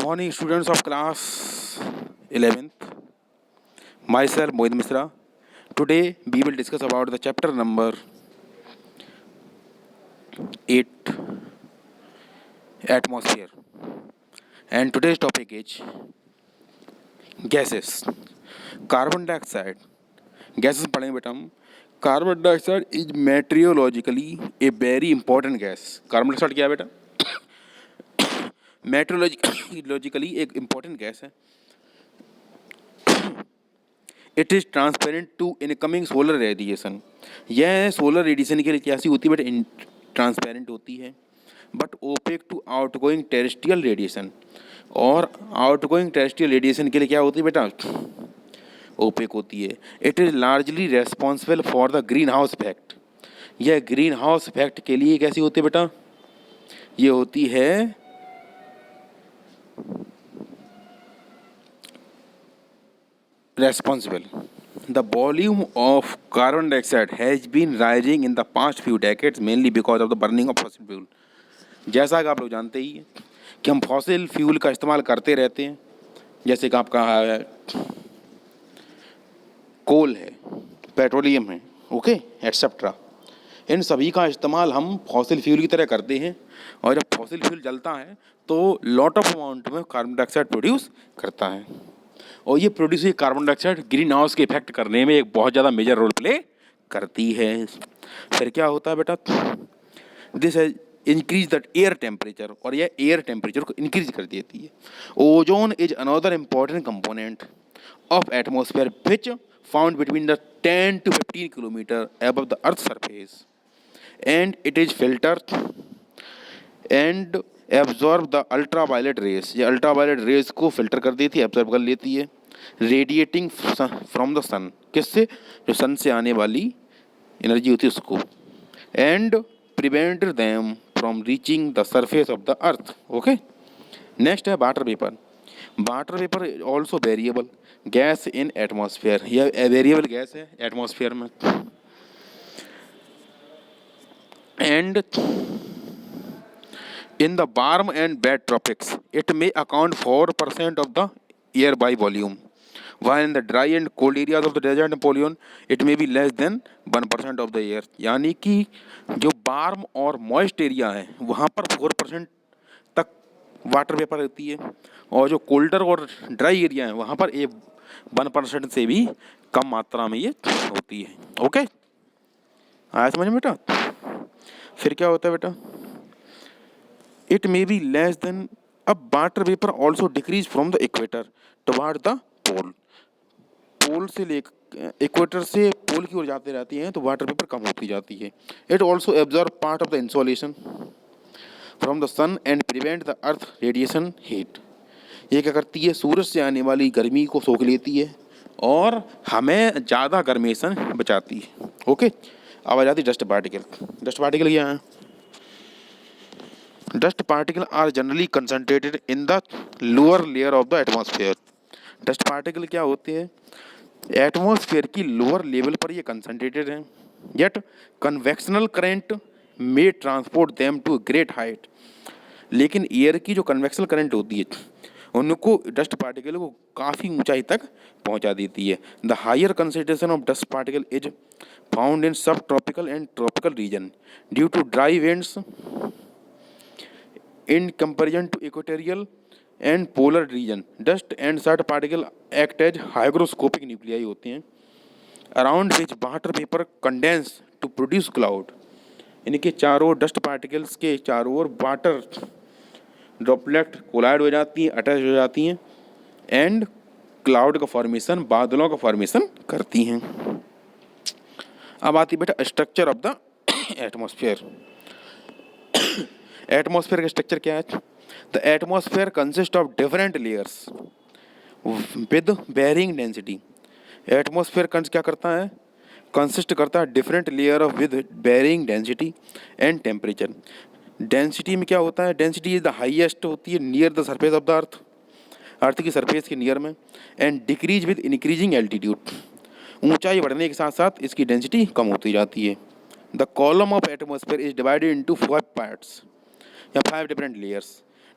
Good morning, students of class 11th. Myself, Mohit Misra. Today, we will discuss about the chapter number 8, Atmosphere. And today's topic is gases. Carbon dioxide. Gases पढ़ेंगे बेटा हम. Carbon dioxide is meteorologically a very important gas. Carbon dioxide क्या है बेटा? meteorologically एक important gas है. It is transparent to incoming solar radiation. यह solar radiation के लिए कैसी होती है बट ट्रांसपेरेंट होती है, but opaque to outgoing terrestrial radiation. और आउटगोइंग टेरेस्ट्रियल रेडिएशन के लिए क्या होती है बेटा? ओपेक होती है. It is largely responsible for the greenhouse effect. यह ग्रीन हाउस इफेक्ट के लिए कैसी होती है बेटा? ये होती है responsible. The volume of carbon dioxide has been rising in the past few decades mainly because of the burning of fossil fuel. जैसा कि आप लोग जानते ही हैं कि हम फॉसिल फ्यूल का इस्तेमाल करते रहते हैं, जैसे कि आपका कोल है, पेट्रोलियम है, ओके एट्सेट्रा. इन सभी का इस्तेमाल हम फॉसिल फ्यूल की तरह करते हैं, और जब फॉसिल फ्यूल जलता है तो लॉट ऑफ अमाउंट में कार्बन डाइऑक्साइड प्रोड्यूस करता है, और ये प्रोड्यूस हुई कार्बन डाइऑक्साइड ग्रीन हाउस के इफेक्ट करने में एक बहुत ज़्यादा मेजर रोल प्ले करती है. फिर क्या होता है बेटा? This has increase the air temperature, और यह एयर टेम्परेचर को इंक्रीज कर देती है. Ozone is another important component of atmosphere which found between the 10 to 15 kilometre above the earth surface, and it is filtered and absorb the ultraviolet rays. ये ultraviolet rays को filter कर देती है, absorb कर लेती है. रेडिएटिंग फ्रॉम द सन, किससे? जो सन से आने वाली एनर्जी होती है उसको. And prevent them from reaching the surface of the earth. Okay. Next है water vapour. Water vapour also variable gas in atmosphere. यह वेरिएबल गैस है एटमॉस्फेयर में. And in the warm and wet tropics, it may account 4% of the air by volume, while in the dry and cold areas of the desert and polygon, it may be less than 1% of the air. यानी कि जो warm और moist area है वहाँ पर 4% तक water vapour होती है, और जो कोल्डर और ड्राई एरिया है वहाँ पर 1% से भी कम मात्रा में ये होती है. ओके, आया समझ में बेटा? फिर क्या होता है बेटा? It may be less than a water vapor also decrease from the equator toward the pole. पोल से ले इक्वेटर से पोल की ओर जाते रहती हैं तो वाटर वेपर कम होती जाती है. It also absorb part of the insolation from the sun and prevent the earth radiation heat. ये क्या करती है? सूरज से आने वाली गर्मी को सोख लेती है और हमें ज़्यादा गर्मेशन बचाती है. ओके. अब आ जाती डस्ट पार्टिकल. डस्ट पार्टिकल क्या है? Dust particles are generally concentrated in the lower layer of the atmosphere. Dust particle क्या होते हैं? एटमॉस्फेयर की लोअर लेवल पर ये कंसनट्रेटेड हैं. Yet convectional current may transport them to a great height. लेकिन एयर की जो कन्वेक्शनल करंट होती है उनको डस्ट पार्टिकल को काफ़ी ऊंचाई तक पहुंचा देती है. The higher concentration of dust particle is found in subtropical and tropical region due to dry winds in comparison to equatorial and polar region. Dust and such particles act as hygroscopic nuclei होते हैं around which water vapor condense to produce cloud. इनके चारों dust particles के चारों ओर water droplet collide हो जाती हैं, attach हो जाती हैं, एंड क्लाउड का फॉर्मेशन, बादलों का फॉर्मेशन करती हैं. अब आती बेटा structure of the atmosphere. Atmosphere का स्ट्रक्चर क्या है? The atmosphere consist of different layers with varying density. Atmosphere क्या करता है? कंसिस्ट करता है different layer of with varying density and temperature. Density में क्या होता है? डेंसिटी इज द हाईएस्ट होती है near the surface of the earth, earth की सरफेस के नियर में, and decrease with increasing altitude. ऊंचाई बढ़ने के साथ साथ इसकी डेंसिटी कम होती जाती है. The column of atmosphere is divided into 5 parts या 5 different layers.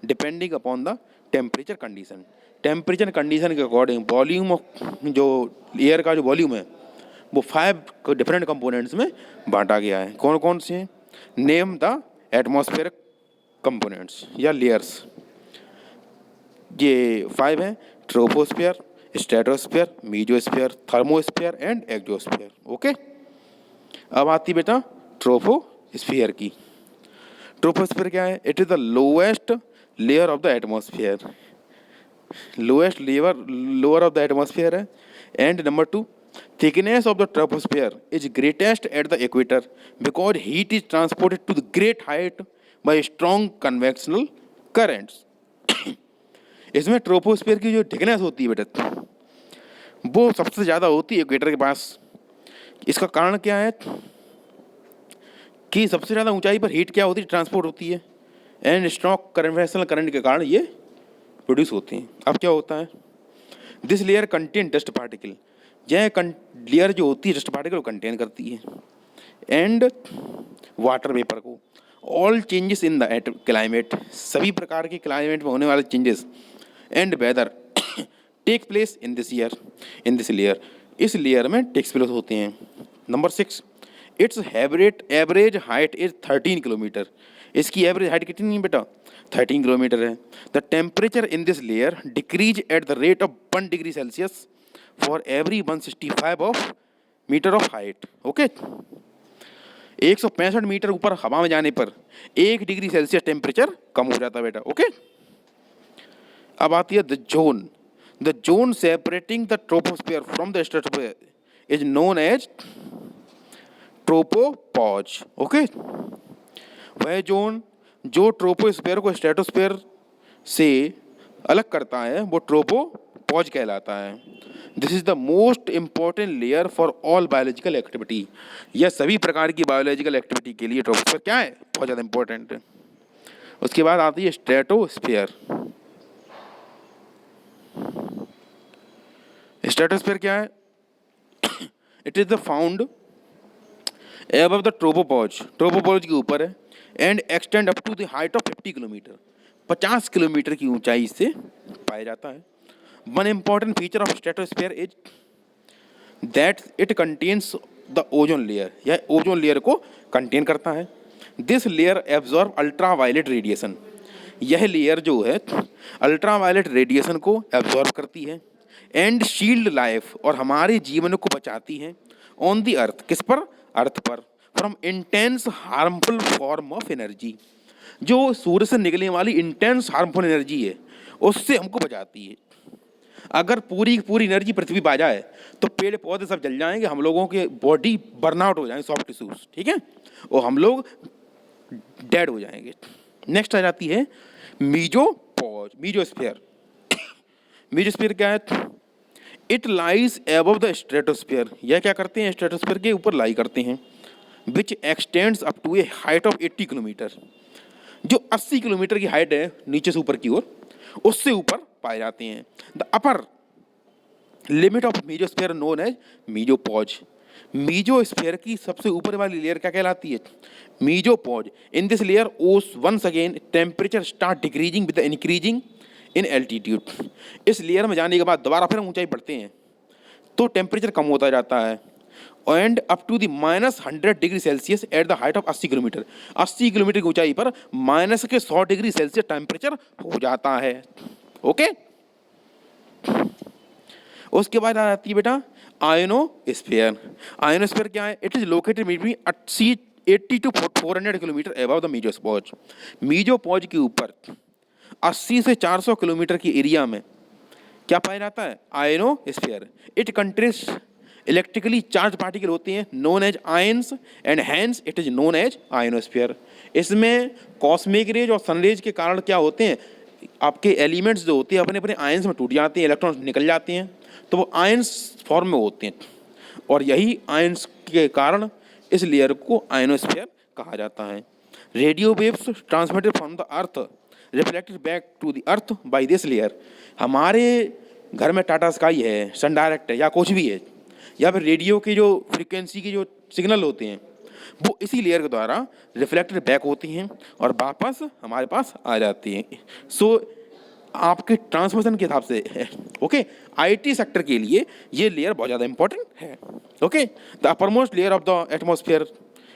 Depending upon the temperature condition. Temperature condition के अकॉर्डिंग वॉल्यूम ऑफ जो एयर का जो वॉल्यूम है वो 5 डिफरेंट कंपोनेंट्स में बांटा गया है। कौन कौन से हैं? नेम द एटमॉस्फेरिक कंपोनेंट्स या लेयर्स। ये 5 हैं: troposphere, stratosphere, mesosphere, thermosphere and exosphere. Okay, अब आती बेटा ट्रोपोस्फेयर की। ट्रोपोस्फेयर क्या है? It is the lowest layer of the atmosphere, lowest lower of the atmosphere है। And number 2, thickness of the troposphere is greatest at the equator because heat is transported to the great height by strong convectional currents। इसमें troposphere की जो thickness होती है बेटा वो सबसे ज़्यादा होती है इक्वेटर के पास। इसका कारण क्या है कि सबसे ज़्यादा ऊंचाई पर हीट क्या होती है? ट्रांसपोर्ट होती है एंड स्ट्रॉन्ग कन्वेक्शनल करंट के कारण ये प्रोड्यूस होती हैं। अब क्या होता है? This layer contain dust particle, यह लेयर जो होती है डस्ट पार्टिकल को कंटेन करती है एंड वाटर वेपर को। All changes in the climate, सभी प्रकार के क्लाइमेट में होने वाले changes and weather take place in this layer, इस लेयर में टेक्स प्लेस होते हैं। Number 6, its average height is 13 kilometre. इसकी एवरेज हाइट कितनी है बेटा? 13 किलोमीटर है। The temperature in this layer decrease at the rate of 1 degree Celsius for every 165 of metre of height. Okay, 165 metre ऊपर हवा में जाने पर 1 डिग्री सेल्सियस टेम्परेचर कम हो जाता है बेटा। ओके, अब आती है the zone separating the troposphere from the stratosphere is known as tropopause. Okay, वह जोन जो ट्रोपोस्फेयर को स्ट्रेटोस्फेयर से अलग करता है वो ट्रोपोपॉज कहलाता है। This is the most important layer for all biological activity. यह सभी प्रकार की बायोलॉजिकल एक्टिविटी के लिए ट्रोपोस्फेयर क्या है? बहुत ज़्यादा इंपॉर्टेंट है। उसके बाद आती है स्ट्रेटोस्फेयर। स्ट्रेटोस्फेयर क्या है? It is the found above the tropopause, tropopause के ऊपर है and extend up to the height of 50 kilometre, 50 kilometre की ऊंचाई से पाया जाता है। One important feature of stratosphere is that it contains the ozone layer, यह ओजोन लेयर को कंटेन करता है। This layer absorb ultraviolet radiation, यह लेयर जो है अल्ट्रा वायलेट रेडिएशन को एब्जॉर्ब करती है एंड शील्ड लाइफ, और हमारे जीवन को बचाती है ऑन द अर्थ, किस पर? अर्थ पर, from intense harmful form of energy, जो सूर्य से निकलने वाली इंटेंस हार्मफुल एनर्जी है उससे हमको बचाती है। अगर पूरी पूरी एनर्जी पृथ्वी पर आ जाए तो पेड़ पौधे सब जल जाएंगे, हम लोगों के बॉडी बर्नआउट हो जाएंगे, सॉफ्ट टिश्यूज, ठीक है, और हम लोग डेड हो जाएंगे। नेक्स्ट आ जाती है मीजोपॉज, मीजोस्फीयर। मीजोस्फीयर क्या है? It lies above the stratosphere, यह क्या करते हैं? स्ट्रेटोस्फीयर के ऊपर लाई करते हैं। Which extends up to a height of 80 kilometre, जो 80 किलोमीटर की हाइट है नीचे से ऊपर की ओर, उससे ऊपर पाए जाते हैं। The upper limit of mesosphere known as mesopause, mesosphere की सबसे ऊपर वाली लेयर क्या कहलाती है? Mesopause. In this layer as once again temperature start decreasing with the increasing in altitude, इस लेयर में जाने के बाद दोबारा फिर हम ऊंचाई बढ़ते हैं तो टेम्परेचर कम होता जाता है and up to the -100 degree Celsius at the height of 80 kilometre, 80 kilometre की ऊंचाई पर -100 डिग्री सेल्सियस टेम्परेचर हो जाता है। ओके, उसके बाद आ जाती है बेटा आयोनोस्फीयर। आयोनोस्फीयर क्या है? It is located between 80 to 400 kilometre above the mesopause, mesopause के ऊपर 80 से 400 किलोमीटर की एरिया में क्या पाया जाता है? Ionosphere. It contains electrically charge particle होते हैं known as ions and hence it is known as ionosphere. इसमें कॉस्मिक रेज और सनरेज के कारण क्या होते हैं? आपके एलिमेंट्स जो होते हैं अपने अपने आयंस में टूट जाते हैं, इलेक्ट्रॉन्स निकल जाते हैं, तो वो आयंस फॉर्म में होते हैं, और यही आयंस के कारण इस लेयर को आयोनोस्फीयर कहा जाता है। Radio waves transmitted from the earth reflected back to the earth by this layer. हमारे घर में टाटा स्काई है, सन डायरेक्ट है या कुछ भी है, या फिर रेडियो की जो फ्रीक्वेंसी के जो सिग्नल होते हैं वो इसी लेयर के द्वारा रिफ्लेक्टेड बैक होती हैं और वापस हमारे पास आ जाती हैं। सो आपके ट्रांसमिशन के हिसाब से ओके आईटी सेक्टर के लिए ये लेयर बहुत ज़्यादा इंपॉर्टेंट है। Okay the uppermost layer of the atmosphere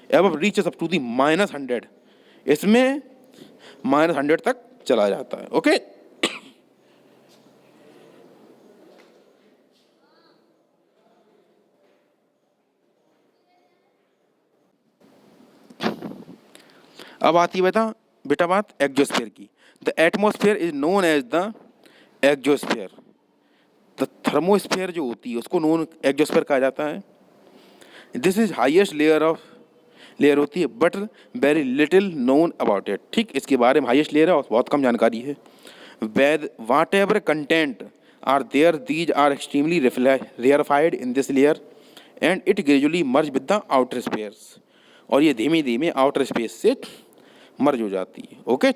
above reaches up to the -100, इसमें -100 तक चला जाता है। ओके अब आती है बेटा बात एक्जोस्फीयर की। The atmosphere is known as the exosphere. The thermosphere जो होती है उसको नोन एक्जोस्फीयर कहा जाता है। दिस इज हाईएस्ट लेयर होती है but very little known about it. ठीक, इसके बारे में हाईएस्ट लेयर है और बहुत कम जानकारी है। Whatever content are there these are extremely rarefied in this layer and it gradually merge with the outer space, और ये धीमे धीमे आउटर स्पेस से मर्ज हो जाती है। ओके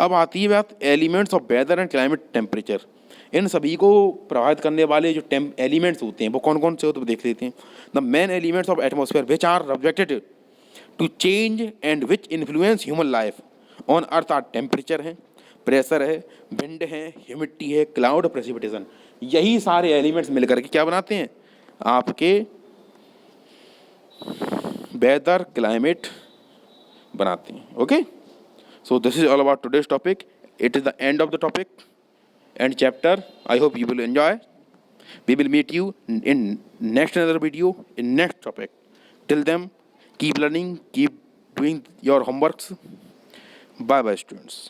अब आती है बात elements of weather and climate temperature. इन सभी को प्रभावित करने वाले जो एलिमेंट्स होते हैं वो कौन कौन से होते हैं देख लेते हैं। The main elements of atmosphere which are subjected to change and which influence human life on earth are temperature है, प्रेशर है, विंड है, ह्यूमिडिटी है, क्लाउड, प्रेसिपिटेशन। यही सारे एलिमेंट्स मिलकर के क्या बनाते हैं, आपके वेदर क्लाइमेट बनाते हैं। Okay so this is all about today's topic. It is the end of the topic and chapter. I hope you will enjoy. We will meet you in next another video in next topic. Till then, keep learning, keep doing your homeworks. Bye bye students.